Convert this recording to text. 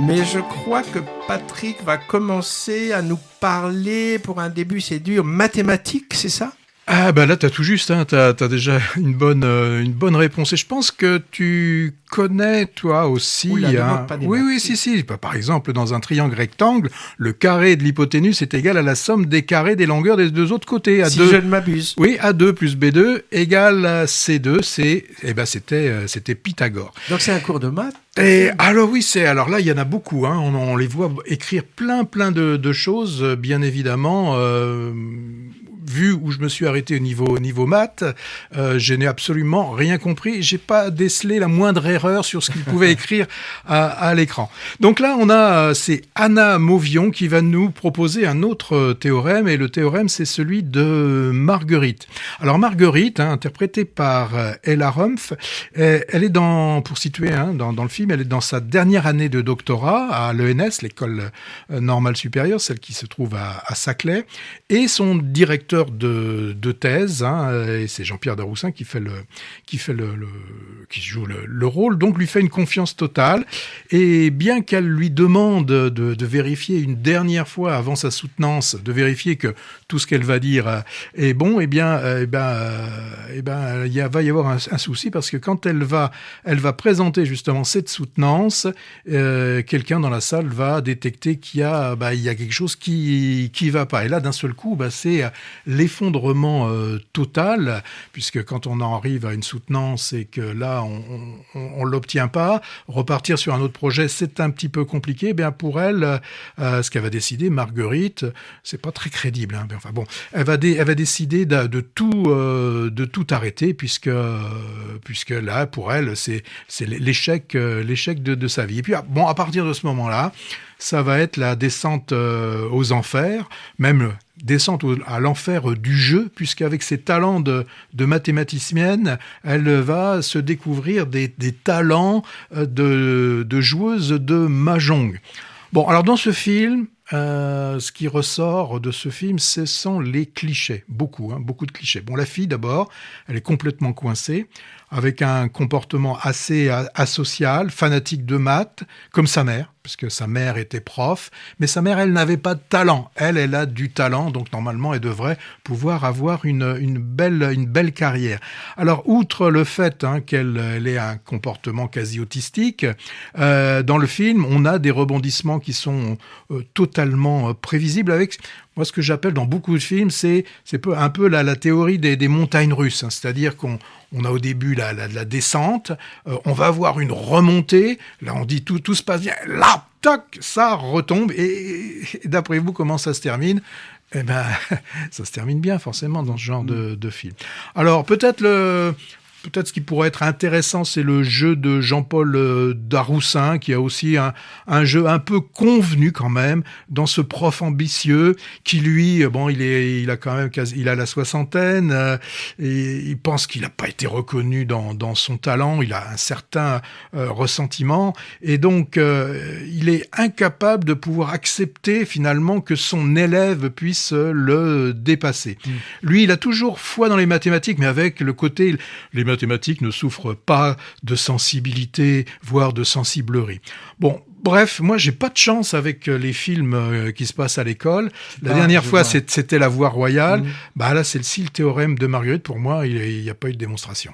Mais je crois que Patrick va commencer à nous parler, pour un début c'est dur, mathématiques, c'est ça ? Ah bah là t'as tout juste, hein. T'as déjà une bonne réponse et je pense que tu connais toi aussi. Oula, hein. demande pas des Oui maths. oui si. Bah, par exemple dans un triangle rectangle, le carré de l'hypoténuse est égal à la somme des carrés des longueurs des deux autres côtés. Si je ne m'abuse. Oui, A2 plus B2 égale à C2. C'était Pythagore. Donc c'est un cours de maths. Et alors là il y en a beaucoup, hein. On les voit écrire plein de choses, bien évidemment. Vu où je me suis arrêté au niveau maths, je n'ai absolument rien compris. J'ai pas décelé la moindre erreur sur ce qu'il pouvait écrire à l'écran. Donc là, c'est Anna Mauvion qui va nous proposer un autre théorème, et le théorème, c'est celui de Marguerite. Alors Marguerite, hein, interprétée par Ella Rumpf, elle est pour situer, hein, dans le film, elle est dans sa dernière année de doctorat à l'ENS, l'école normale supérieure, celle qui se trouve à Saclay, et son directeur de thèse, hein, et c'est Jean-Pierre Daroussin qui joue le rôle, donc lui fait une confiance totale, et bien qu'elle lui demande de vérifier une dernière fois avant sa soutenance, de vérifier que tout ce qu'elle va dire est bon, va y avoir un souci, parce que quand elle va présenter justement cette soutenance, quelqu'un dans la salle va détecter qu'il y a quelque chose qui va pas, et là d'un seul coup c'est l'effondrement total, puisque quand on en arrive à une soutenance et que là on l'obtient pas, repartir sur un autre projet c'est un petit peu compliqué. Eh bien pour elle, ce qu'elle va décider, Marguerite, c'est pas très crédible, hein. Enfin bon, elle va décider de tout arrêter, puisque là pour elle c'est l'échec de sa vie. Et puis à partir de ce moment-là, ça va être la descente aux enfers, même descente à l'enfer du jeu, puisqu'avec ses talents de mathématicienne, elle va se découvrir des talents de joueuse de mahjong. Bon, alors dans ce film, ce qui ressort de ce film, ce sont les clichés, beaucoup de clichés. Bon, la fille d'abord, elle est complètement coincée, avec un comportement assez asocial, fanatique de maths, comme sa mère, parce que sa mère était prof, mais sa mère, elle n'avait pas de talent. Elle a du talent, donc normalement, elle devrait pouvoir avoir une belle carrière. Alors, outre le fait qu'elle ait un comportement quasi autistique, dans le film, on a des rebondissements qui sont totalement prévisibles, avec moi ce que j'appelle dans beaucoup de films, c'est un peu la théorie des montagnes russes, hein. C'est-à-dire qu'on a au début la descente, on va avoir une remontée, là on dit tout se passe bien, là, tac, ça retombe, et d'après vous, comment ça se termine ? Eh ben, ça se termine bien, forcément, dans ce genre de film. Alors, peut-être ce qui pourrait être intéressant, c'est le jeu de Jean-Paul Daroussin, qui a aussi un jeu un peu convenu quand même, dans ce prof ambitieux, qui lui, il a la soixantaine, et il pense qu'il n'a pas été reconnu dans son talent, il a un certain ressentiment, et donc il est incapable de pouvoir accepter finalement que son élève puisse le dépasser. Lui, il a toujours foi dans les mathématiques, mais avec le côté, les mathématiques ne souffrent pas de sensibilité, voire de sensiblerie. Bon, bref, moi, j'ai pas de chance avec les films qui se passent à l'école. La dernière fois, c'était La Voie royale. Là, c'est le théorème de Marguerite. Pour moi, il n'y a pas eu de démonstration.